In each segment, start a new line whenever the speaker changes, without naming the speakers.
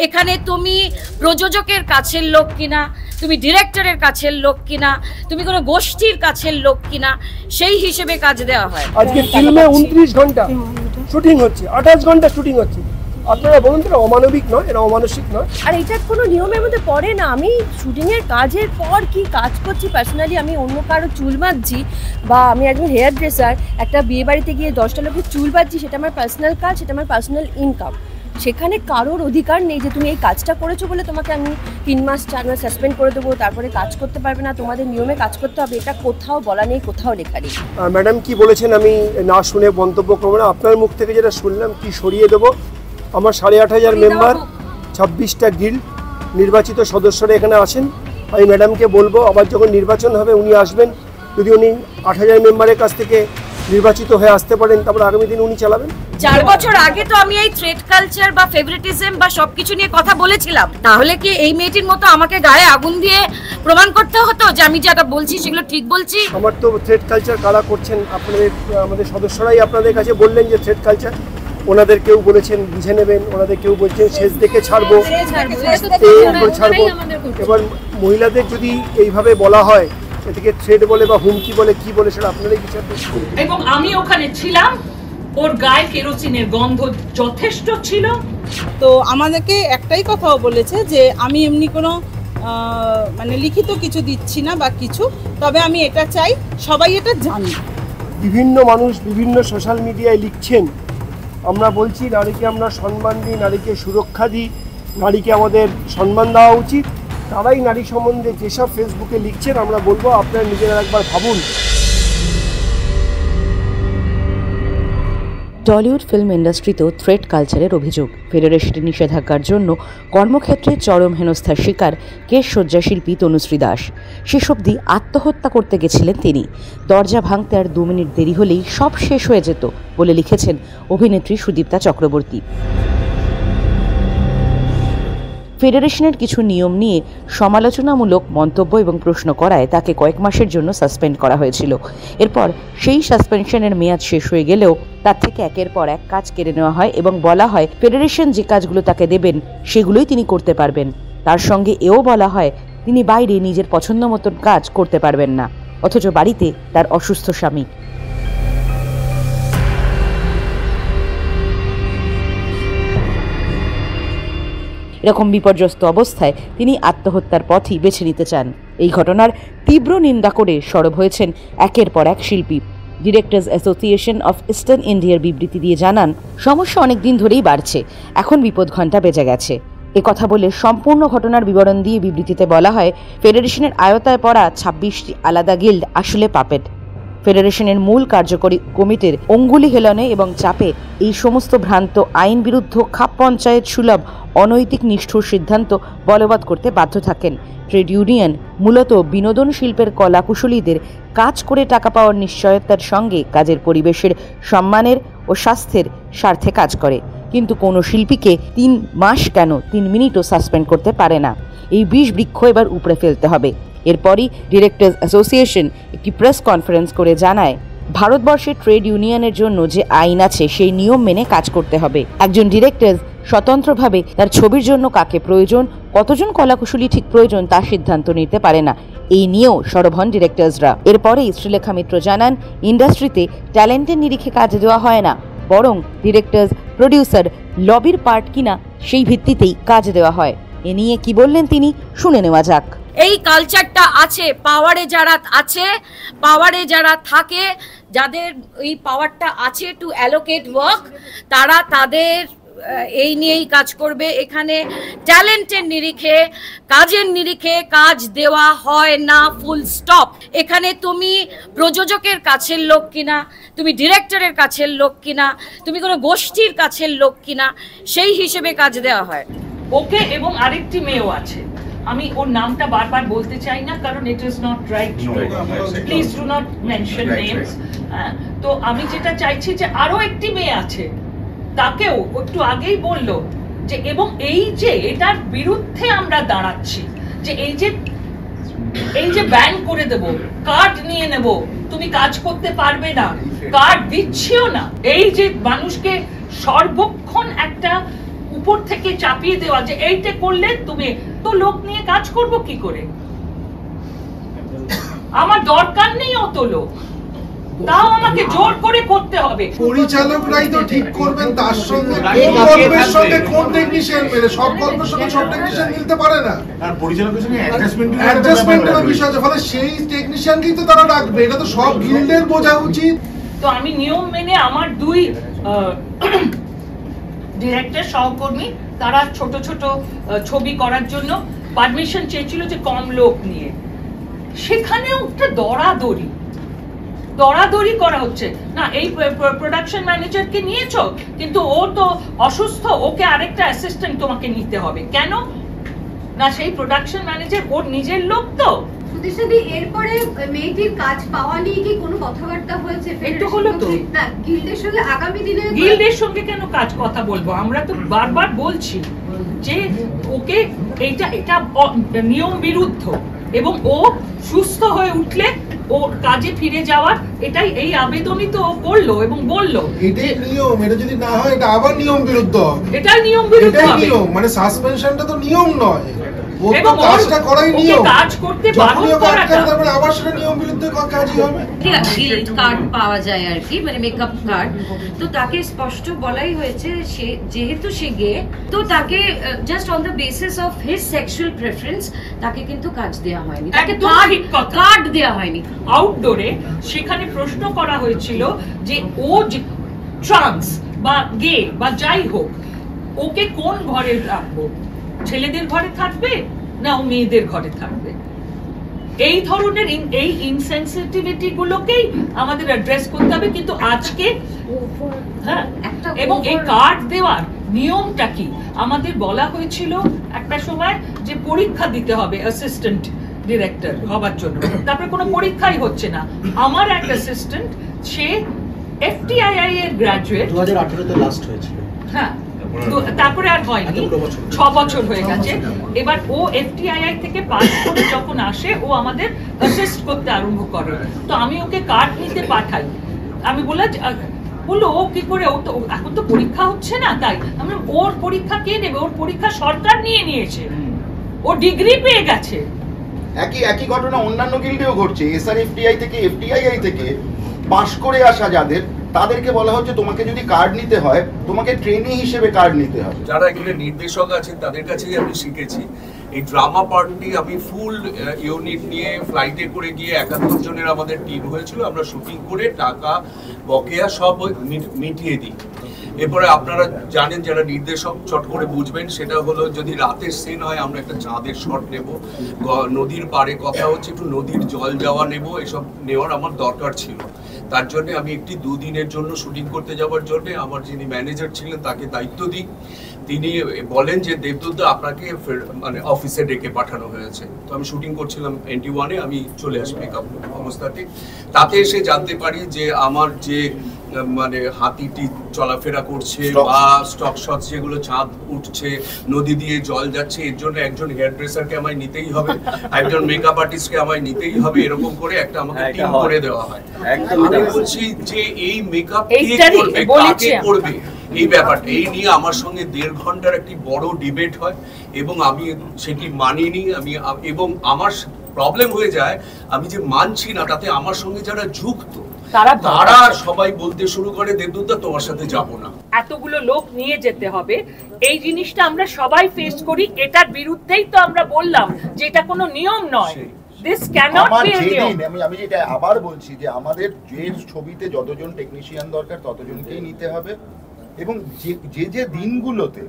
এখানে তুমি প্রযোজকের কাছের লোক কিনা, তুমি ডিরেক্টরের কাছের লোক কিনা, তুমি কোনো গোষ্ঠীর কাছের লোক কিনা, সেই হিসেবে কাজ দেওয়া হয়।
আজকে ফিল্মে 29 ঘন্টা শুটিং হচ্ছে, 28 ঘন্টা শুটিং হচ্ছে। আপনারা বলুন তো, অমানবিক নয়, এটা অমানসিক নয়?
আর এটা কোনো নিয়মের মধ্যে পড়ে না। আমি শুটিংয়ের কাজের পর কি কাজ করছি, পার্সোনালি আমি অন্য কারো চুল বাঁধছি, বা আমি একজন হেয়ার ড্রেসার, একটা বিয়ে বাড়িতে গিয়ে 10টা লোকের চুল বাঁধছি, সেটা আমার পার্সোনাল কাজ, সেটা আমার পার্সোনাল ইনকাম। সেখানে কারোর অধিকার নেই যে তুমি এই কাজটা করেছো বলে তোমাকে আমি 3 মাস 4 মাস সাসপেন্ড করে দেবো, তারপরে কাজ করতে পারবে না, তোমাদের নিয়মে কাজ করতে হবে। এটা কোথাও বলা নেই, কোথাও লেখা নেই।
ম্যাডাম কি বলেছেন আমি না শুনে মন্তব্য করবো না। আপনার মুখ থেকে যেটা শুনলাম, কি সরিয়ে দেবো। আমার 8,500 মেম্বার, 26টা গিল্ড, নির্বাচিত সদস্যরা এখানে আছেন। আমি ম্যাডামকে বলবো, আবার যখন নির্বাচন হবে উনি আসবেন, যদি উনি 8,000 মেম্বারের কাছ থেকে নির্বাচিত হয়ে আসতে পারেন, তারপর আগামী দিন উনি চালাবেন।
4 বছর আগে তো আমি এই থ্রেড কালচার বা ফেভারিটিজম বা সবকিছু নিয়ে কথা বলেছিলাম। তাহলে কি এই মেয়েটির মতো আমাকে গায়ে আগুন দিয়ে প্রমাণ করতে হতো যে আমি যেটা বলছি সেগুলো ঠিক বলছি?
আমার তো থ্রেড কালচার কারা করছেন, আপনাদের আমাদের সদস্যরাই আপনাদের কাছে বললেন যে থ্রেড কালচার। ওনাদের কেউ বলেছেন বুঝে নেবেন, ওনাদের কেউ বলছেন শেষ দেখে ছাড়বো, ছাড়বো। এবার মহিলাদের যদি এইভাবে বলা হয়, এটাকে থ্রেড বলে বা হুমকি বলে, কি বলে, সেটা আপনারাই বিচার করবেন।
এবং আমি ওখানে ছিলাম, ওর গায়ে কেরোসিনের গন্ধ যথেষ্ট ছিল।
তো আমাদেরকে একটাই কথাও বলেছে যে আমি এমনি কোনো মানে লিখিত কিছু দিচ্ছি না বা কিছু, তবে আমি এটা চাই সবাই এটা জানে।
বিভিন্ন মানুষ বিভিন্ন সোশ্যাল মিডিয়ায় লিখছেন, আমরা বলছি নারীকে আমরা সম্মান দিই, নারীকে সুরক্ষা দিই, নারীকে আমাদের সম্মান দেওয়া উচিত। তারাই নারী সম্বন্ধে যেসব ফেসবুকে লিখছেন, আমরা বলবো আপনারা নিজেরা একবার ভাবুন।
টলিউড ফিল্ম ইন্ডাস্ট্রিতেও থ্রেড কালচারের অভিযোগ। ফেডারেশনের নিষেধাজ্ঞার জন্য কর্মক্ষেত্রে চরম হেনস্থার শিকার কেশ শয্যাশিল্পী তনুশ্রী দাস। শেষ অবধি আত্মহত্যা করতে গেছিলেন তিনি। দরজা ভাঙতে আর 2 মিনিট দেরি হলেই সব শেষ হয়ে যেত বলে লিখেছেন অভিনেত্রী সুদীপ্তা চক্রবর্তী। ফেডারেশনের কিছু নিয়ম নিয়ে সমালোচনামূলক মন্তব্য এবং প্রশ্ন করায় তাকে কয়েক মাসের জন্য সাসপেন্ড করা হয়েছিল। এরপর সেই সাসপেনশনের মেয়াদ শেষ হয়ে গেলেও তার থেকে একের পর এক কাজ কেড়ে নেওয়া হয় এবং বলা হয় ফেডারেশন যে কাজগুলো তাকে দেবেন সেগুলোই তিনি করতে পারবেন। তার সঙ্গে এও বলা হয় তিনি বাইরে নিজের পছন্দ মতন কাজ করতে পারবেন না, অথচ বাড়িতে তার অসুস্থ স্বামী। এরকম বিপর্যস্ত অবস্থায় তিনি আত্মহত্যার পথই বেছে নিতে চান। এই ঘটনার তীব্র নিন্দা করে সরব হয়েছেন একের পর এক শিল্পী। ডিরেক্টর্স অ্যাসোসিয়েশন অফ ইস্টার্ন ইন্ডিয়ার বিবৃতি দিয়ে জানান, সমস্যা অনেক দিন ধরেই বাড়ছে, এখন বিপদ ঘণ্টা বেজে গেছে। কথা বলে সম্পূর্ণ ঘটনার বিবরণ দিয়ে বিবৃতিতে বলা হয়, ফেডারেশনের আয়তায় পড়া 26টি আলাদা গিল্ড আসলে পাপেট। ফেডারেশনের মূল কার্যকরী কমিটির অঙ্গুলি হেলনে এবং চাপে এই সমস্ত ভ্রান্ত আইন বিরুদ্ধ খাপ পঞ্চায়েত সুলভ অনৈতিক নিষ্ঠুর সিদ্ধান্ত বলবৎ করতে বাধ্য থাকেন। ট্রেড ইউনিয়ন মূলত বিনোদন শিল্পের কলাকুশলীদের কাজ করে টাকা পাওয়ার নিশ্চয়তার সঙ্গে কাজের পরিবেশের সম্মানের ও স্বাস্থ্যের স্বার্থে কাজ করে, কিন্তু কোনো শিল্পীকে 3 মাস কেন 3 মিনিটও সাসপেন্ড করতে পারে না। এই বিষ বৃক্ষ এবার উপড়ে ফেলতে হবে। এরপরই ডিরেক্টর্স অ্যাসোসিয়েশন একটি প্রেস কনফারেন্স করে জানায়, ভারতবর্ষের ট্রেড ইউনিয়নের জন্য যে আইন আছে সেই নিয়ম মেনে কাজ করতে হবে। একজন ডিরেক্টর স্বতন্ত্রভাবে তার ছবির জন্য কাকে প্রয়োজন, কতজন কলাকুশলী ঠিক প্রয়োজন তার সিদ্ধান্ত নিতে পারে না। এই নিয়েও সরব হন ডিরেক্টর্সরা। এরপরেই শ্রীলেখা মিত্র জানান, ইন্ডাস্ট্রিতে ট্যালেন্টের নিরিখে কাজ দেওয়া হয় না, বরং ডিরেক্টর্স প্রডিউসার লবির পার্ট কিনা সেই ভিত্তিতেই কাজ দেওয়া হয়। এ নিয়ে কি বললেন তিনি, শুনে নেওয়া যাক।
এই কালচারটা আছে, পাওয়ারে যারা আছে, পাওয়ারে যারা থাকে, যাদের এই পাওয়ারটা আছে টু অ্যালোকেট ওয়ার্ক, তারা তাদের এই নিয়েই কাজ করবে। এখানে ট্যালেন্টের নিরিখে, কাজের নিরিখে কাজ দেওয়া হয় না, ফুল স্টপ। এখানে তুমি প্রযোজকের কাছের লোক কিনা, তুমি ডিরেক্টরের কাছের লোক কিনা, তুমি কোনো গোষ্ঠীর কাছের লোক কিনা, সেই হিসেবে কাজ দেওয়া হয়।
ওকে এবং আরেকটি মেয়েও আছে, আমি ওর নামটা বারবার বলতে চাই না কারণ it is not right, please do not mention names. তো আমি যেটা চাইছি যে আরো একটি মেয়ে আছে, তাকেও একটু আগেই বললো যে, এবং এই যে এটার বিরুদ্ধে আমরা দাঁড়াচ্ছি, যে এই যে ব্যান করে দেব, কার্ড নিয়ে নেব, তুমি কাজ করতে পারবে না, কার্ড দিচ্ছিও না, এই যে মানুষকে সর্বক্ষণ একটা উপর থেকে চাপিয়ে দেওয়া যে এইটা করলে তুমি তো লোক নিয়ে কাজ করব কি করে? আমার দরকার নেই অত লোক, তাও আমাকে জোর করে করতে হবে।
পরিচালকরাই তো ঠিক করবেন তার সঙ্গে কোন গল্পের সঙ্গে কোন টেকনিশিয়ান মেলে, সব গল্পের সঙ্গে সব টেকনিশিয়ান মিলতে পারে না। আর পরিচালকের সঙ্গে অ্যাডজাস্টমেন্টের বিষয় আছে, ফলে সেই টেকনিশিয়ানকেই তো তারা রাখবে, এটা তো সব গিল্ডের বোঝা উচিত।
তো আমি নিয়ম মেনে আমার 2 ডিরেক্টর সহকর্মী তারা ছোট ছোট ছবি করার জন্য পারমিশন চেয়েছিল যে কম লোক নিয়ে, সেখানেও একটা দরাদরি করা হচ্ছে না। এই প্রোডাকশন ম্যানেজারকে নিয়েছো কিন্তু ও তো অসুস্থ, ওকে আরেকটা অ্যাসিস্ট্যান্ট তোমাকে নিতে হবে কেন? না সেই প্রোডাকশন ম্যানেজার ওর নিজের লোক তো।
সুদেশাদি, এরপরে মেয়েটির কাজ পাওয়া নিয়ে কি কোনো কথাবার্তা হয়েছে?
একটু হলো তো
না, গিল্ডের সঙ্গে আগামী দিনে
গিল্ডের সঙ্গে কেন কথা বলবো? আমরা তো বারবার বলছি যে ওকে এটা নিয়ম বিরুদ্ধ, এবং ও সুস্থ হয়ে উঠলে ওর কাজে ফিরে যাওয়ার এটাই এই আবেদনই তো করলো এবং বললো
এটাই নিয়ম। এটা যদি না হয় এটা আবার নিয়ম বিরুদ্ধ হবে।
এটাই নিয়ম বিরুদ্ধ হবে।
নিয়ম মানে সাসপেনশনটা তো নিয়ম নয়,
এবং
কাজটা করাই নিয়ম।
কাজ করতে বারণ করাটা
তারপরে আবার সেটা নিয়ম বিরুদ্ধ কাজই হবে।
গিল্ড কার্ড পাওয়া যায় আর কি, মানে মেকআপ কার্ড। তো তাকে স্পষ্ট বলাই হয়েছে সে যেহেতু সে গে, তো তাকে just on the basis of his sexual preference তাকে কিন্তু কাজ দেওয়া হয়নি, তাকে কার্ড দেওয়া হয়নি।
আউটডোরে সেখানে প্রশ্ন করা হয়েছিল যে ও ট্রান্স বা গে বা যাই হোক, ওকে কোন ঘরে রাখবো? ছেলেদের ঘরে থাকবে না ও মেয়েদের ঘরে থাকবে? এই ধরনের এই ইনসেনসিটিভিটি গুলোকেই আমাদের অ্যাড্রেস করতে হবে। কিন্তু আজকে এবং এই কার্ড দেওয়ার নিয়মটা কি আমাদের বলা হয়েছিল একটা সময় যে পরীক্ষা দিতে হবে অ্যাসিস্ট্যান্ট ডিরেক্টর হবার জন্য, তারপরে কোনো পরীক্ষাই হচ্ছে না। আমার এক অ্যাসিস্ট্যান্ট, সে FTII এর গ্রাজুয়েট,
2018 তে লাস্ট হয়েছিল।
হ্যাঁ, তারপরে আর হয়নি, 6 বছর হয়ে গেছে। এবার ও FTII থেকে পাস করে যখন আসে ও আমাদের অ্যাসিস্ট করতে আরম্ভ করে। তো আমি ওকে কার্ড নিতে পাঠাই। আমি বললো ও কি করে, ও তো এখন তো পরীক্ষা হচ্ছে না, তাই আমি ওর পরীক্ষা কে নেবে? ওর পরীক্ষা সরকার নিয়েছে, ও ডিগ্রি পেয়ে গেছে।
একই ঘটনা অন্যান্য গিল্ডেও ঘটছে। SRFTI থেকে FTII থেকে পাস করে আসা যাদের, তাদেরকে বলা হচ্ছে তোমাকে যদি কার্ড নিতে হয় তোমাকে ট্রেনি হিসেবে কার্ড নিতে হবে।
যারা এখানে নির্দেশক আছেন তাদের কাছেই আমি শিখেছি এই ড্রামা পার্টটি। আমি ফুল ইউনিট নিয়ে ফ্লাইটে করে গিয়ে 71 জনের আমাদের টিম হয়েছিল। আমরা শুটিং করে টাকা বকেয়া সব মিটিয়ে দিই। এরপরে আপনারা জানেন যারা নির্দেশক চট করে বুঝবেন, সেটা হলো যদি রাতের সিন হয় আমরা একটা চাঁদের শট নেব, নদীর পাড়ে কথা হচ্ছে একটু নদীর জল যাওয়া নেব, এসব নেওয়ার আমার দরকার ছিল। তার জন্য আমি একটি 2 দিনের জন্য শুটিং করতে যাওয়ার জন্য আমার যিনি ম্যানেজার ছিলেন তাকে দায়িত্ব দিই। তিনি বলেন যে দেবদূত আপনাকে মানে অফিসে ডেকে পাঠানো হয়েছে। তো আমি শুটিং করছিলাম NT1-এ, আমি চলে আসি মেকআপ অবস্থাতে। তাতে এসে জানতে পারি যে আমার যে মানে হাতিটি চলাফেরা করছে বা স্টক শট যেগুলো চাঁদ উঠছে, নদী দিয়ে জল যাচ্ছে, এর জন্য একজন হেয়ার ড্রেসারকে আমায় নিতেই হবে, একজন মেকআপ আর্টিস্টকে আমায় নিতেই হবে, এরকম করে একটা আমাকে টিম করে দেওয়া হয়। আমি বলছি যে এই মেকআপ কে করবে, কাকে করবে, এই ব্যাপারটা এই নিয়ে আমার সঙ্গে 1.5 ঘন্টার একটি বড় ডিবেট হয় এবং আমি সেটি মানিনি। এবং আমার প্রবলেম হয়ে যায়, আমি যে মানছি না তাতে আমার সঙ্গে যারা যুক্ত তারা সবাই বলতে শুরু করে দেবদূত তোমার সাথে যাব না।
এতগুলো লোক নিয়ে যেতে হবে, এই জিনিসটা আমরা সবাই ফেস করি। এটার বিরুদ্ধেই তো আমরা বললাম যে এটা কোনো নিয়ম নয়। This cannot be a নিয়ম।
আমি যেটা আবার বলছি যে আমাদের যে ছবিতে যতজন টেকনিশিয়ান দরকার ততজনকেই নিতে হবে, এবং যে দিনগুলোতে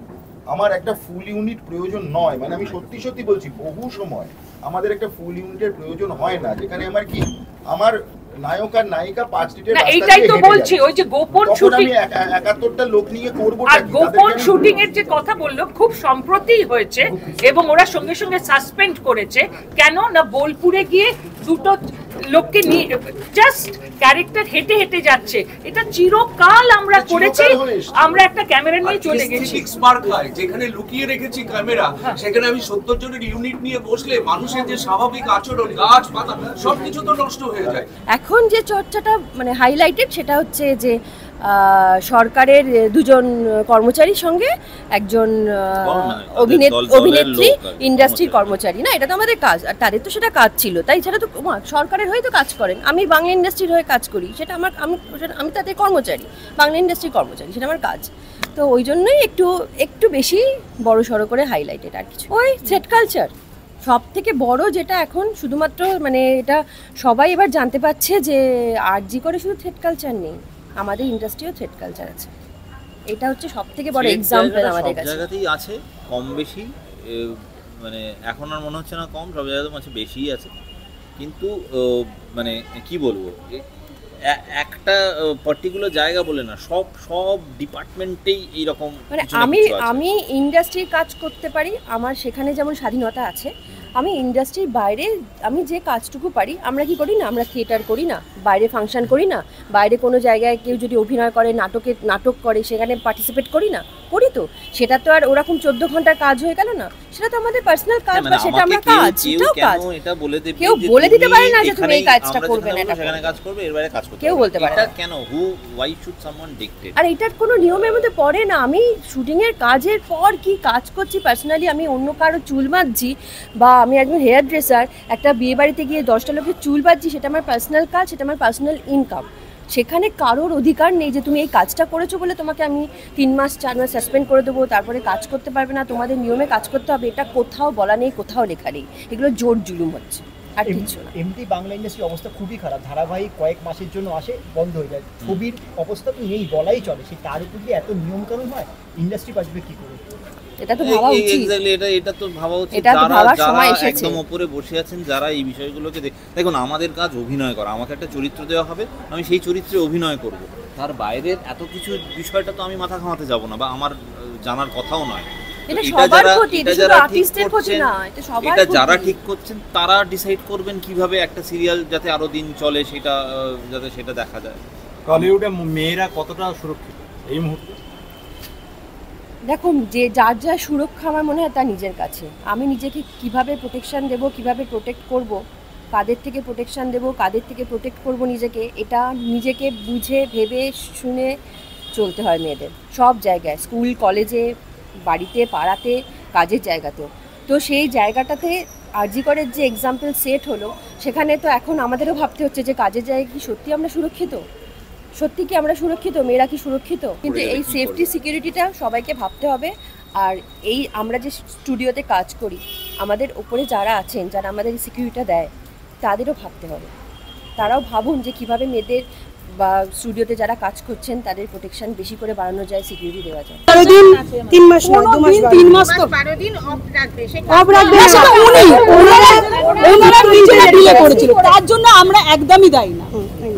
আমার একটা ফুল ইউনিট প্রয়োজন নয়, মানে আমি সত্যি বলছি বহু সময় আমাদের একটা ফুল ইউনিটের প্রয়োজন হয় না, যেখানে আমার কি আমার নায়ক আর নায়িকা 5 মিনিটের রাস্তা দিয়ে
এইটাই তো বলছি, ওই যে গোপন শুটিং,
আমি 71টা লোক নিয়ে করব।
আর গোপন শুটিং এর যে কথা বললো খুব সম্প্রতি হয়েছে এবং ওরা সঙ্গে সঙ্গে সাসপেন্ড করেছে। কেন না বোলপুরে গিয়ে 2টো লোককে নিয়ে জাস্ট ক্যারেক্টার হেঁটে হেঁটে যাচ্ছে, এটা চিরকাল আমরা করেছি। আমরা একটা ক্যামেরা নিয়ে চলে গেছি,
যেখানে লুকিয়ে রেখেছি ক্যামেরা, সেখানে আমি 70 জনের ইউনিট নিয়ে বসলে মানুষের যে স্বাভাবিক আচরণ, গাছ পাতা সবকিছু তো নষ্ট হয়ে যায়।
এখন যে চর্চাটা মানে হাইলাইটেড সেটা হচ্ছে যে সরকারের দুজন কর্মচারীর সঙ্গে একজন অভিনেত্রী ইন্ডাস্ট্রির কর্মচারী। না, এটা তো আমাদের কাজ, আর তাদের তো সেটা কাজ ছিল, তাই সেটা তো সরকারের হয়ে তো কাজ করেন। আমি বাংলা ইন্ডাস্ট্রির হয়ে কাজ করি, সেটা আমি তাদের কর্মচারী, বাংলা ইন্ডাস্ট্রির কর্মচারী, সেটা আমার কাজ। তো ওই জন্যই একটু বেশি বড় সড়ো করে হাইলাইটেড, আর কিছু ওই থ্রেড কালচার সব থেকে বড় যেটা এখন শুধুমাত্র মানে এটা সবাই এবার জানতে পারছে যে আরজি করে শুধু থ্রেড কালচার নেই, আমাদের ইন্ডাস্ট্রিও থ্রেড কালচার আছে। এটা হচ্ছে সব থেকে বড় এক্সাম্পল আমাদের কাছে।
সব জায়গাতেই আছে কম বেশি, মানে এখন আর মনে হচ্ছে না কম, সব জায়গাতে আছে বেশিই আছে। কিন্তু মানে কি বলবো, একটা পার্টিকুলার জায়গা বলে না, সব ডিপার্টমেন্টেই এইরকম।
মানে আমি ইন্ডাস্ট্রির কাজ করতে পারি, আমার সেখানে যেমন স্বাধীনতা আছে, আমি ইন্ডাস্ট্রির বাইরে আমি যে কাজটুকু পারি, আমরা কি করি না, আমরা থিয়েটার করি না, বাইরে ফাংশন করি না, বাইরে কোনো জায়গায় কেউ যদি অভিনয় করে, নাটক করে, সেখানে পার্টিসিপেট করি না, করি তো। সেটা তো আর ওরকম 14 ঘন্টার কাজ হয়ে গেল না, সেটা তো আমাদের পার্সোনাল কাজ, বা সেটা আমরা কাজ, সেটাও কাজ। কেউ বলে দিতে পারে না যে তুমি এই কাজটা করবে না, এটা
সেখানে কাজ করবে, এর বাইরে কাজ করবে,
কেউ বলতে পারে না।
এটা কেন, why should someone dictate?
আর এটার কোনো নিয়মের মধ্যে পড়ে না। আমি শুটিংয়ের কাজের পর কি কাজ করছি, পার্সোনালি আমি অন্য কারো চুল বাঁধছি, বা আমি একজন হেয়ার ড্রেসার, একটা বিয়ে বাড়িতে গিয়ে 10টা লোকের চুল বাঁধছি, সেটা আমার পার্সোনাল কাজ, সেটা আমার পার্সোনাল ইনকাম। সেখানে কারোর অধিকার নেই যে তুমি এই কাজটা করেছো বলে তোমাকে আমি 3 মাস 4 মাস সাসপেন্ড করে দেবো, তারপরে কাজ করতে পারবে না, তোমাদের নিয়মে কাজ করতে হবে। এটা কোথাও বলা নেই, কোথাও লেখা নেই, এগুলো জোর জুলুম হচ্ছে, আর কিছু না।
এমনি বাংলা ইন্ডাস্ট্রির অবস্থা খুবই খারাপ, ধারাবাহিক কয়েক মাসের জন্য আসে, বন্ধ হয়ে যায়, ছবির অবস্থা তো নেই বলাই চলে। সেই তার উপর দিয়ে এত নিয়মকানুন হয়, ইন্ডাস্ট্রি বাঁচবে কি করে?
এটা তো ভাবা উচিত,
এটা তো ভাবা উচিত। যারা একদম উপরে বসে আছেন, যারা এই বিষয়গুলোকে দেখুন, আমাদের কাজ অভিনয় করা, আমাকে একটা চরিত্র দেওয়া হবে, আমি সেই চরিত্রে অভিনয় করব, তার বাইরের এত কিছু বিষয়টা তো আমি মাথা ঘামাতে যাব না, বা আমার জানার কথাও নয়।
এটা সবার ক্ষতি, এটা শুধু আর্টিস্টের ক্ষতি না, এটা সবার ক্ষতি।
এটা যারা ঠিক করছেন তারা ডিসাইড করবেন কিভাবে একটা সিরিয়াল যাতে আরো দিন চলে, সেটা যাতে সেটা দেখা যায়।
টলিউডে মেয়েরা কতটা সুরক্ষিত এই মুহূর্তে?
দেখুন, যে যার যা সুরক্ষা আমার মনে হয় তার নিজের কাছে। আমি নিজেকে কিভাবে প্রোটেকশন দেব, কিভাবে প্রোটেক্ট করব, কাদের থেকে প্রোটেকশন দেব, কাদের থেকে প্রোটেক্ট করব নিজেকে, এটা নিজেকে বুঝে ভেবে শুনে চলতে হয় মেয়েদের, সব জায়গায়, স্কুল কলেজে, বাড়িতে, পাড়াতে, কাজের জায়গাতেও। তো সেই জায়গাটাতে আরজি করের যে এক্সাম্পল সেট হলো, সেখানে তো এখন আমাদেরও ভাবতে হচ্ছে যে কাজের জায়গায় কি সত্যি আমরা সুরক্ষিত, সত্যি কি আমরা সুরক্ষিত, মেয়েরা কি সুরক্ষিত? কিন্তু এই সেফটি সিকিউরিটিটা সবাইকে ভাবতে হবে। আর এই আমরা যে স্টুডিওতে কাজ করি, আমাদের ওপরে যারা আছেন, যারা আমাদের সিকিউরিটিটা দেয়, তাদেরও ভাবতে হবে। তারাও ভাবুন যে কিভাবে মেয়েদের বা স্টুডিওতে যারা কাজ করছেন তাদের প্রোটেকশন বেশি করে বাড়ানো যায়, সিকিউরিটি দেওয়া যায়।
3 মাস না 2 মাস 3 মাস তো 12 দিন অফ রাখবে, সেটা ওনারা নিজেরা ডিলে করেছিল, তার জন্য আমরা একদমই দায়ী না।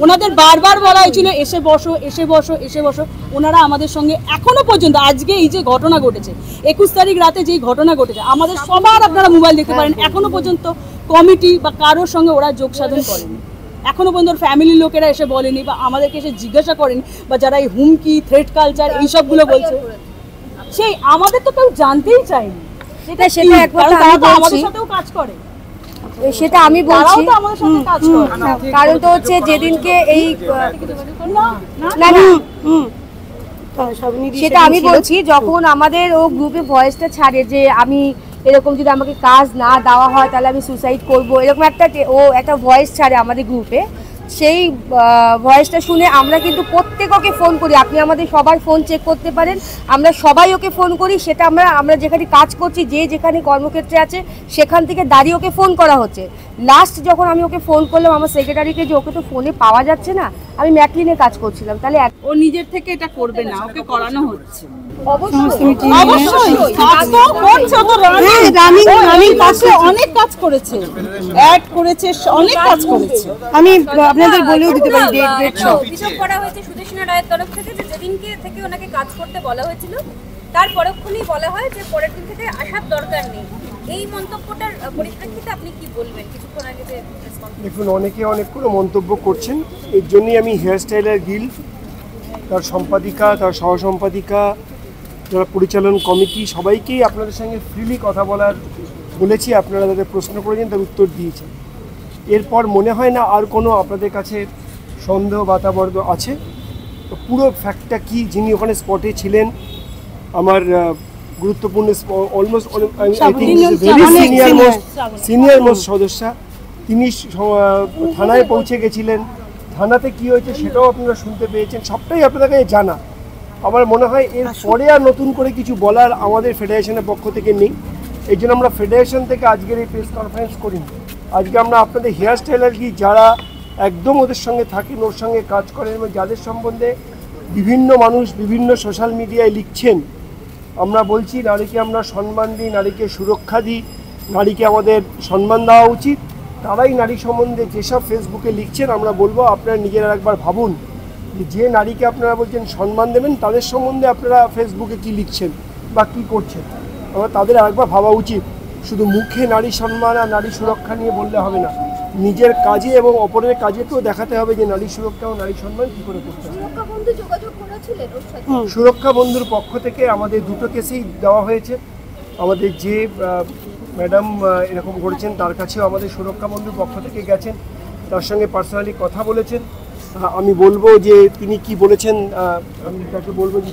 ওনাদের বারবার বলা হয়েছিল এসে বসো, এসে বসো, এসে বসো, ওনারা আমাদের সঙ্গে এখনো পর্যন্ত, আজকে এই যে ঘটনা ঘটেছে 21 তারিখ রাতে যেই ঘটনা ঘটেছে, আমাদের সবার আপনারা মোবাইল দেখতে পারেন, এখনো পর্যন্ত কমিটি বা কারোর সঙ্গে ওরা যোগ সাধন করেনি, এখনো পর্যন্ত ফ্যামিলির লোকেরা এসে বলেনি, বা আমাদেরকে এসে জিজ্ঞাসা করেনি, বা যারা এই হুমকি, থ্রেট কালচার এইসবগুলো বলছে, সেই আমাদের তো কেউ জানতেই চায়নি। সেটা একবার আমাদের সাথেও কাজ করে,
সেটা আমি বলছি, কারণ তো হচ্ছে যেদিনকে এই সেটা আমি বলছি, যখন আমাদের ও গ্রুপে ভয়েসটা ছাড়ে যে আমি এরকম যদি আমাকে কাজ না দেওয়া হয় তাহলে আমি সুসাইড করব, এরকম একটা ভয়েস ছাড়ে আমাদের গ্রুপে। সেই ভয়েসটা শুনে আমরা কিন্তু প্রত্যেককে ফোন করি, আপনি আমাদের সবার ফোন চেক করতে পারেন, আমরা সবাই ওকে ফোন করি। সেটা আমরা যেখানে কাজ করছি, যে যেখানে কর্মক্ষেত্রে আছে, সেখান থেকে দাঁড়িয়ে ওকে ফোন করা হচ্ছে। লাস্ট যখন আমি ওকে ফোন করলাম আমার সেক্রেটারিকে, যে ওকে তো ফোনে পাওয়া যাচ্ছে না, আমি ম্যাকলিনে কাজ করছিলাম, তাহলে
ও নিজের থেকে এটা করবে না, ওকে করানো হচ্ছে। অনেক কাজ করেছে, অ্যাড করেছে, অনেক কাজ করেছে।
আমি আপনাদের বলেও দিতে পারি,
অভিযোগ করা হয়েছে সুদেষ্ণা রায়ের তরফ থেকে যে যেদিনকে থেকে ওনাকে কাজ করতে বলা হয়েছিল তার পরক্ষণেই বলা হয় যে পরের দিন থেকে আসার দরকার নেই। এই মন্তব্যটার পরিপ্রেক্ষিতে আপনি কি বলবেন? কিছুক্ষণ আগে যে
দেখুন, অনেকে অনেকগুলো মন্তব্য করছেন, এর জন্যই আমি হেয়ার স্টাইলার গিল্ড, তার সম্পাদিকা, তার সহসম্পাদিকা, যারা পরিচালন কমিটি, সবাইকেই আপনাদের সঙ্গে ফ্রিলি কথা বলেছি। আপনারা যাদের প্রশ্ন করেছেন তার উত্তর দিয়েছেন। এরপর মনে হয় না আর কোনো আপনাদের কাছে সন্দেহ বাতাবর্ণ আছে। পুরো ফ্যাক্টটা কি, যিনি ওখানে স্পটে ছিলেন, আমার গুরুত্বপূর্ণ অলমোস্ট সিনিয়র মোস্ট সদস্য, তিনি থানায় পৌঁছে গেছিলেন। থানাতে কি হয়েছে সেটাও আপনারা শুনতে পেয়েছেন, সবটাই আপনাদের কাছে জানা। আমার মনে হয় এর পরে আর নতুন করে কিছু বলার আমাদের ফেডারেশনের পক্ষ থেকে নেই। এই জন্য আমরা ফেডারেশন থেকে আজকের এই প্রেস কনফারেন্স করিনি। আজকে আমরা আপনাদের হেয়ার স্টাইলার কি যারা একদম ওদের সঙ্গে থাকেন, ওর সঙ্গে কাজ করেন এবং যাদের সম্বন্ধে বিভিন্ন মানুষ বিভিন্ন সোশ্যাল মিডিয়ায় লিখছেন, আমরা বলছি নারীকে আমরা সম্মান দিই, নারীকে সুরক্ষা দিই, নারীকে আমাদের সম্মান দেওয়া উচিত। তারাই নারী সম্বন্ধে যেসব ফেসবুকে লিখছেন, আমরা বলবো আপনারা নিজেরা একবার ভাবুন যে নারীকে আপনারা বলছেন সম্মান দেবেন, তাদের সম্বন্ধে আপনারা ফেসবুকে কি লিখছেন বা কি করছেন, আমরা তাদের আরেকবার ভাবা উচিত। শুধু মুখে নারী সম্মান আর নারী সুরক্ষা নিয়ে বললে হবে না, নিজের কাজে এবং অপরের কাজেতেও দেখাতে হবে যে নারী সুরক্ষা ও নারী সম্মান কী করে করতে হবে। সুরক্ষা বন্ধুর পক্ষ থেকে আমাদের দুটো কেসেই দেওয়া হয়েছে। আমাদের যে ম্যাডাম এরকম করেছেন তার কাছেও আমাদের সুরক্ষা বন্ধুর পক্ষ থেকে গেছেন, তার সঙ্গে পার্সোনালি কথা বলেছেন। আমি বলবো যে তিনি কি বলেছেন, আমি তাকে বলবো যে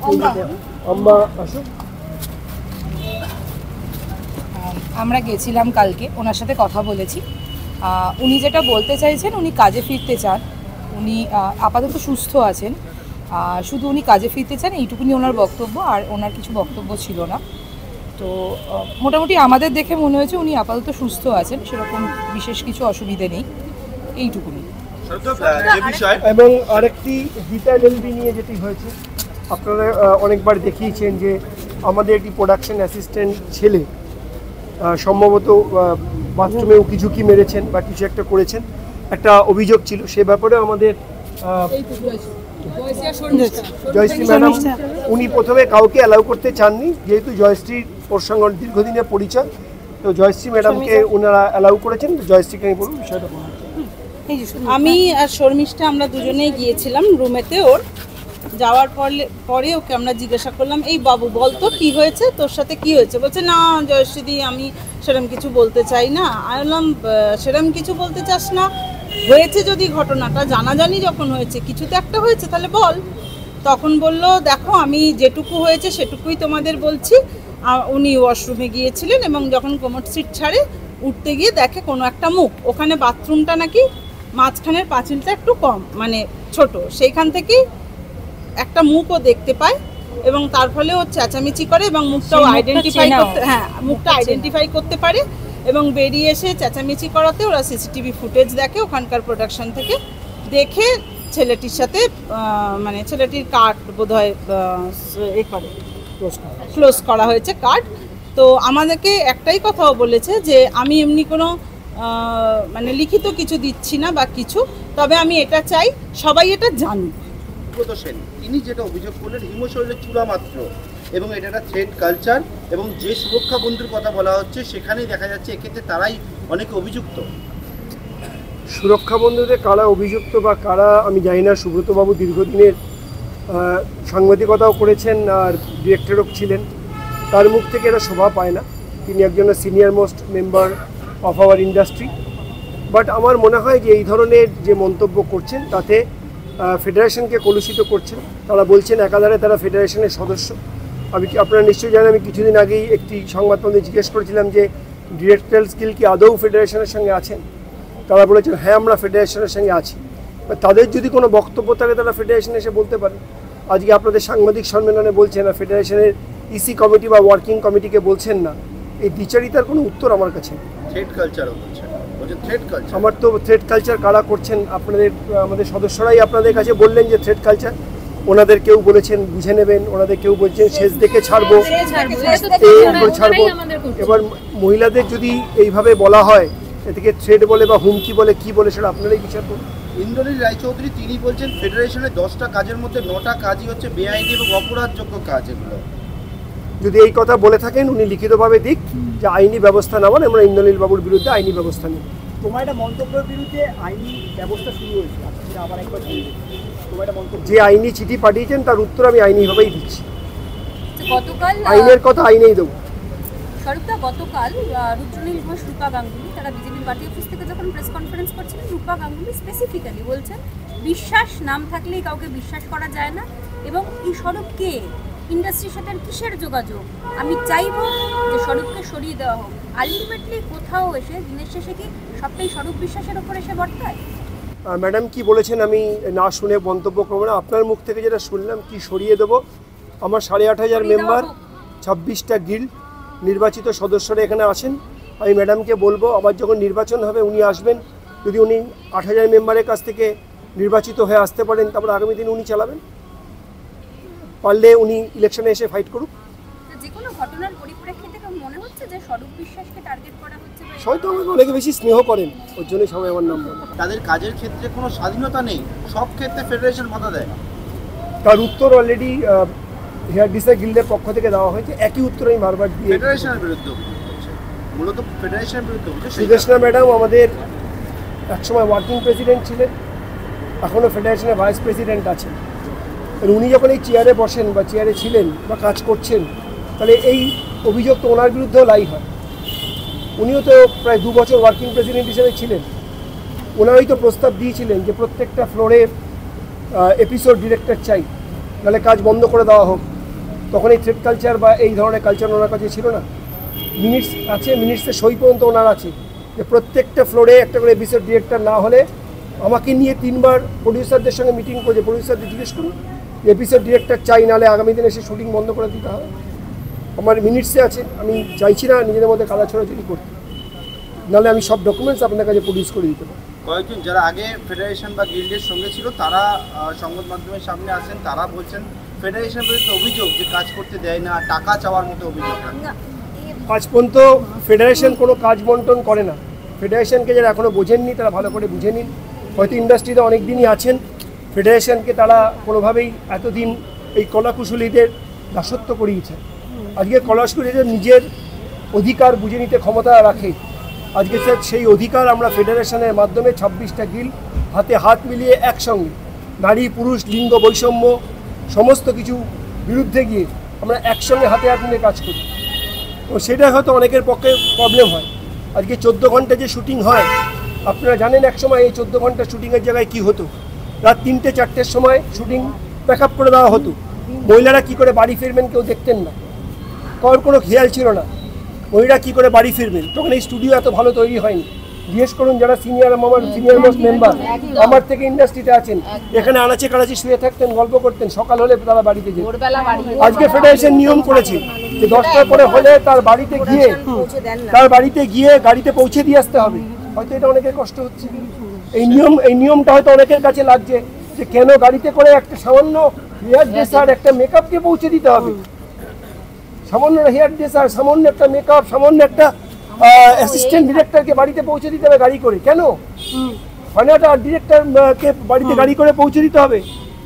আম্মা আসো।
আমরা গেছিলাম কালকে, ওনার সাথে কথা বলেছি। উনি যেটা বলতে চাইছেন, উনি কাজে ফিরতে চান, উনি আপাতত সুস্থ আছেন, শুধু উনি কাজে ফিরতে চান, এইটুকুনি ওনার বক্তব্য, আর ওনার কিছু বক্তব্য ছিল না। তো মোটামুটি আমাদের দেখে মনে হয়েছে উনি আপাতত সুস্থ আছেন, সেরকম বিশেষ কিছু অসুবিধে নেই, এইটুকুনি।
এবং আরেকটি গীতা এলএলবি নিয়ে যেটি হয়েছে, আপনারা অনেকবার দেখিয়েছেন যে আমাদের একটি প্রোডাকশন অ্যাসিস্ট্যান্ট ছেলে সম্ভবত বাথরুমেও কিছু কি মেরেছেন বা কিছু একটা করেছেন, একটা অভিযোগ ছিল। সে ব্যাপারে আমাদের জয়শ্রী ম্যাডাম উনি প্রথমে কাউকে অ্যালাউ করতে চাননি, যেহেতু জয়শ্রীর ওর সঙ্গে দীর্ঘদিনের পরিচয়, তো জয়শ্রী ম্যাডামকে ওনারা অ্যালাউ করেছেন। জয়শ্রীকে আমি বলুন বিষয়টা বলুন।
আমি আর শর্মিষ্ঠা আমরা দুজনেই গিয়েছিলাম রুমেতে। ওর যাওয়ার পরে ওকে আমরা জিজ্ঞাসা করলাম, এই বাবু বলতো কি হয়েছে, তোর সাথে কি হয়েছে? বলছে না জয়শ্রীদি, আমি সেরকম কিছু বলতে চাই না। আমি বললাম সেরকম কিছু বলতে চাস না, হয়েছে যদি ঘটনাটা জানাজানি যখন হয়েছে, কিছু তো একটা হয়েছে, তাহলে বল। তখন বলল, দেখো আমি যেটুকু হয়েছে সেটুকুই তোমাদের বলছি। উনি ওয়াশরুমে গিয়েছিলেন এবং যখন কোমর সিট ছাড়ে উঠতে গিয়ে দেখে কোনো একটা মুখ, ওখানে বাথরুমটা নাকি মাঝখানের পাঁচিলটা একটু কম, মানে ছোট, সেইখান থেকে একটা মুখও দেখতে পায় এবং তার ফলে ও চেঁচামেচি করে এবং মুখটাও আইডেন্টিফাই করতে পারে এবং বেরিয়ে এসে চেঁচামেচি করাতে ওরা সিসিটিভি ফুটেজ দেখে ওখানকার প্রোডাকশন থেকে, দেখে ছেলেটির সাথে মানে ছেলেটির কার্ড বোধহয় ক্লোজ করা হয়েছে কার্ড। তো আমাদেরকে একটাই কথাও বলেছে যে আমি এমনি কোনো মানে লিখিত কিছু দিচ্ছি না বা কিছু, তবে আমি এটা চাই সবাই এটা জানুক।
তিনি যেটা অভিযোগ করলেন হিমশৈলের চূড়া মাত্র, এবং এটা একটা থ্রেড কালচার, এবং যে সুরক্ষা বন্ধুর কথা বলা হচ্ছে সেখানেই দেখা যাচ্ছে এক্ষেত্রে তারাই অনেকে অভিযুক্ত।
সুরক্ষা বন্ধুদের কারা অভিযুক্ত বা কারা আমি জানি না। সুব্রতবাবু দীর্ঘদিনের সাংবাদিকতাও করেছেন আর ডিরেক্টরও ছিলেন, তার মুখ থেকে এটা শোভা পায় না। তিনি একজন senior most member of our industry. But আমার মনে হয় যে এই ধরনের যে মন্তব্য করছেন তাতে ফেডারেশনকে কলুষিত করছেন। তারা বলছেন একাধারে তারা ফেডারেশনের সদস্য। আপনারা নিশ্চয়ই জানেন, আমি কিছুদিন আগেই একটি সংবাদপত্রে জিজ্ঞেস করেছিলাম যে ডিরেক্টর স্কিল কি আদৌ ফেডারেশনের সঙ্গে আছেন। তারা বলেছেন হ্যাঁ আমরা ফেডারেশনের সঙ্গে আছি। তাদের যদি কোনো বক্তব্য থাকে তারা ফেডারেশনে এসে বলতে পারে। আজকে আপনাদের সাংবাদিক সম্মেলনে বলছেন না, ফেডারেশনের ইসি কমিটি বা ওয়ার্কিং কমিটিকে বলছেন না, এই দ্বিচারিতার কোনো উত্তর আমার কাছে।
থ্রেড কালচারও বলছেন, থ্রেড কালচার।
আমার তো থ্রেড কালচার কারা করছেন আপনাদের আমাদের সদস্যরাই আপনাদের কাছে বললেন যে থ্রেড কালচার। ওনাদের কেউ বলেছেন বুঝে নেবেন, ওনাদের কেউ বলছেন শেষ দেখে ছাড়বো, ছাড়বো। এবার মহিলাদের যদি এইভাবে বলা হয়, এদিকে থ্রেড বলে বা হুমকি বলে কি বলে সেটা আপনারাই বিচার করুন।
ইন্দ্রনীল রায়চৌধুরী তিনি বলছেন ফেডারেশনের 10টা কাজের মধ্যে 9টা কাজই হচ্ছে বেআইনি এবং অপরাধযোগ্য কাজ। এগুলো
যদি এই কথা বলে থাকেন উনি লিখিতভাবে দিক যে আইনি ব্যবস্থা নেওয়ার, আমরা ইন্দ্রনীল বাবুর বিরুদ্ধে আইনি ব্যবস্থা নেব।
তোমার একটা মন্তব্যের বিরুদ্ধে আইনি ব্যবস্থা শুরু হয়েছে, আবার একবার
যে আইনি চিঠি পাঠিয়েছেন তার উত্তর আমি আইনিভাবেই দিচ্ছি।
গতকাল
আইনের কথা আইনেই দেবো।
স্বরূপদা, গতকাল রুদ্রনীল ঘোষ, রূপা গাঙ্গুলি তারা বিজেপি পার্টি অফিস থেকে যখন প্রেস কনফারেন্স করছিলেন, রূপা গাঙ্গুলি স্পেসিফিক্যালি বলছেন বিশ্বাস নাম থাকলেই কাউকে বিশ্বাস করা যায় না, এবং এই স্বরূপ কে, ইন্ডাস্ট্রির সাথে আর কিসের যোগাযোগ, আমি চাইবো যে স্বরূপকে সরিয়ে দেওয়া হোক। আলটিমেটলি কোথাও এসে দিনের শেষে কি সবটাই স্বরূপ বিশ্বাসের ওপর এসে বর্তায়?
ম্যাডাম কি বলেছেন আমি না শুনে মন্তব্য করবো না। আপনার মুখ থেকে যেটা শুনলাম কি সরিয়ে দেবো, আমার 8,500 মেম্বার, 26টা গিল্ড, নির্বাচিত সদস্যরা এখানে আছেন। আমি ম্যাডামকে বলবো আবার যখন নির্বাচন হবে উনি আসবেন, যদি উনি 8,000 মেম্বারের কাছ থেকে নির্বাচিত হয়ে আসতে পারেন, তারপর আগামী দিন উনি চালাবেন, পারলে উনি ইলেকশনে এসে ফাইট করুক।
যে কোনো ঘটনার পরিপ্রেক্ষিতে মনে হচ্ছে যে স্বরূপ বিশ্বাসকে টার্গেট করা হচ্ছে,
হয়তো আমাকে অনেকে বেশি স্নেহ করেন, ওর জন্যই সবাই আমার নাম বলে।
তাদের কাজের ক্ষেত্রে কোনো স্বাধীনতা নেই, সব ক্ষেত্রে ফেডারেশন বাধা দেয়।
তার উত্তর অলরেডি হেয়ার ডিসাই গিল্ডের পক্ষ থেকে দেওয়া হয়েছে, একই উত্তর আমি বারবার দিয়ে।
ফেডারেশনের বিরুদ্ধে মূলত ফেডারেশনের বিরুদ্ধে
সুদেশনা ম্যাডাম আমাদের একসময় ওয়ার্কিং প্রেসিডেন্ট ছিলেন, এখনও ফেডারেশনের ভাইস প্রেসিডেন্ট আছেন। উনি যখন এই চেয়ারে বসেন বা চেয়ারে ছিলেন বা কাজ করছেন, তাহলে এই অভিযোগ তো ওনার বিরুদ্ধেও লাই হয়। উনিও তো প্রায় 2 বছর ওয়ার্কিং প্রেসিডেন্ট হিসেবে ছিলেন, ওনারাই তো প্রস্তাব দিয়েছিলেন যে প্রত্যেকটা ফ্লোরে এপিসোড ডিরেক্টর চাই, নাহলে কাজ বন্ধ করে দেওয়া হোক। তখন এই থ্রেড কালচার বা এই ধরনের কালচার ওনার কাছে ছিল না। মিনিটস আছে, মিনিটসের সই পর্যন্ত ওনার আছে যে প্রত্যেকটা ফ্লোরে একটা করে এপিসোড ডিরেক্টর না হলে আমাকে নিয়ে 3 বার প্রডিউসারদের সঙ্গে মিটিং করে প্রডিউসারদের জিজ্ঞেস করুন এপিসোড ডিরেক্টর চাই, নাহলে আগামী দিনে এসে শুটিং বন্ধ করে দিতে হবে। আমার মিনিটসে আছে, আমি চাইছি না নিজেদের মধ্যে কাদা ছড়াছড়ি করতে, নাহলে আমি সব ডকুমেন্টস আপনার কাছে প্রডিউস করে দিতে পারি।
কয়েকজন যারা আগে ফেডারেশন বা গিল্ডের সঙ্গে ছিল তারা সংবাদ মাধ্যমের সামনে আসেন, তারা বলছেন ফেডারেশনের বিরুদ্ধে অভিযোগ যে কাজ করতে দেয় না, টাকা চাওয়ার মতো অভিযোগ।
আজ পর্যন্ত ফেডারেশন কোনো কাজ বন্টন করে না। ফেডারেশনকে যারা এখনও বোঝেননি তারা ভালো করে বুঝে নিন। হয়তো ইন্ডাস্ট্রিতে অনেক দিনই আছেন, ফেডারেশনকে তারা কোনোভাবেই এতদিন এই কলাকুশলীদের দাসত্ব করিয়েছে। আজকে কলাকুশলীদের নিজের অধিকার বুঝে নিতে ক্ষমতা রাখে। আজকে স্যার সেই অধিকার আমরা ফেডারেশনের মাধ্যমে 26টা গিল্ড হাতে হাত মিলিয়ে একসঙ্গে নারী পুরুষ লিঙ্গ বৈষম্য সমস্ত কিছু বিরুদ্ধে গিয়ে আমরা একসঙ্গে হাতে হাত মিলিয়ে কাজ করি। তো সেটা হয়তো অনেকের পক্ষে প্রবলেম হয়। আজকে 14 ঘন্টা যে শুটিং হয়, আপনারা জানেন এক সময় এই 14 ঘন্টা শুটিংয়ের জায়গায় কি হতো, রাত 3টে-4টের সময় শুটিং প্যাক আপ করে দেওয়া হতো। মহিলারা কি করে বাড়ি ফিরবেন কেউ দেখতেন না, কারোর কোনো খেয়াল ছিল না মহিলা কী করে বাড়ি ফিরবেন। তখন এই স্টুডিও এত ভালো তৈরি হয়নি। জিজ্ঞেস করুন যারা সিনিয়র মোস্ট মেম্বার আমার থেকে ইন্ডাস্ট্রিতে আছেন, এখানে আনাচে কানাচে শুয়ে থাকতেন, গল্প করতেন, সকাল হলে তারা বাড়িতে যেতেন। আজকে ফেডারেশন নিয়ম করেছে যে 10টার পরে হলে তার বাড়িতে গিয়ে গাড়িতে পৌঁছে দিয়ে আসতে হবে। হয়তো এটা অনেকের কষ্ট হচ্ছে। এই নিয়মটা হয়তো অনেকের কাছে লাগছে যে কেন গাড়িতে করে একটা সামান্য হেয়ার ড্রেসার একটা মেকআপকে পৌঁছে দিতে হবে, সামান্য হেয়ার ড্রেসার, সামান্য একটা মেকআপ, সামান্য একটা অ্যাসিস্ট্যান্ট ডিরেক্টরকে বাড়িতে পৌঁছে দিতে হবে গাড়ি করে। কেন মানে একটা ডিরেক্টরকে বাড়িতে গাড়ি করে পৌঁছে দিতে হবে?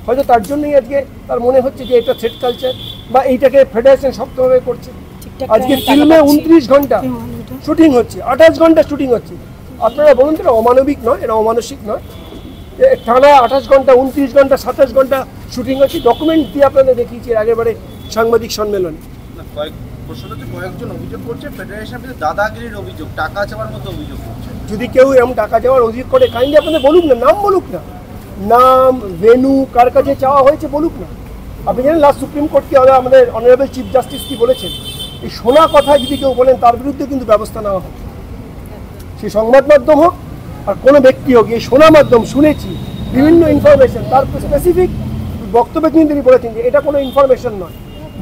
হয়তো তার জন্যই আজকে তার মনে হচ্ছে যে এটা থ্রেড কালচার বা এইটাকে ফেডারেশন শক্তভাবে করছে। আজকে ফিল্মে 29 ঘন্টা শুটিং হচ্ছে, 28 ঘন্টা শুটিং হচ্ছে। আপনারা বলুন তো এটা অমানবিক নয়, এটা অমানসিক নয়? টানা 28 ঘন্টা, 29 ঘন্টা, 27 ঘন্টা শুটিং হচ্ছে। ডকুমেন্ট দিয়ে আপনাদের দেখিয়েছি আগেরবারে সাংবাদিক সম্মেলনে।
কয়েকজন অভিযোগ করছে ফেডারেশনের বিরুদ্ধে দাদাগিরির অভিযোগ, টাকা চাওয়ার মতো অভিযোগ করছে।
যদি কেউ এরকম টাকা চাওয়ার অভিযোগ করে কাইন্ডলি আপনাদের বলুক না, নাম বলুক না, নাম ভেনু কার কাছে চাওয়া হয়েছে বলুক না। আপনি জানেন লাস্ট সুপ্রিম কোর্ট কি হবে, আমাদের অনারেবল চিফ জাস্টিস কি বলেছেন, এই শোনা কথা যদি কেউ বলেন তার বিরুদ্ধে কিন্তু ব্যবস্থা নেওয়া হবে। সে সংবাদ মাধ্যম হোক আর কোনো ব্যক্তি হোক, এই শোনা মাধ্যম শুনেছি বিভিন্ন ইনফরমেশন, তার স্পেসিফিক বক্তব্যে কিন্তু তিনি বলেছেন যে এটা কোনো ইনফরমেশন নয়।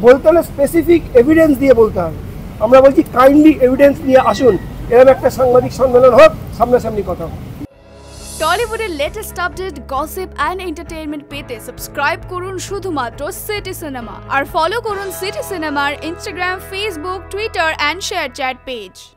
বলতে হলে স্পেসিফিক এভিডেন্স দিয়ে বলতে হবে। আমরা বলছি কাইন্ডলি এভিডেন্স নিয়ে আসুন, এরকম একটা সাংবাদিক সম্মেলন হোক, সামনাসামনি কথা হোক।
টলিউডের latest update, gossip and entertainment পেতে সাবস্ক্রাইব করুন শুধুমাত্র সিটি সিনেমা, আর ফলো করুন সিটি সিনেমার Instagram, Facebook, Twitter and ShareChat page.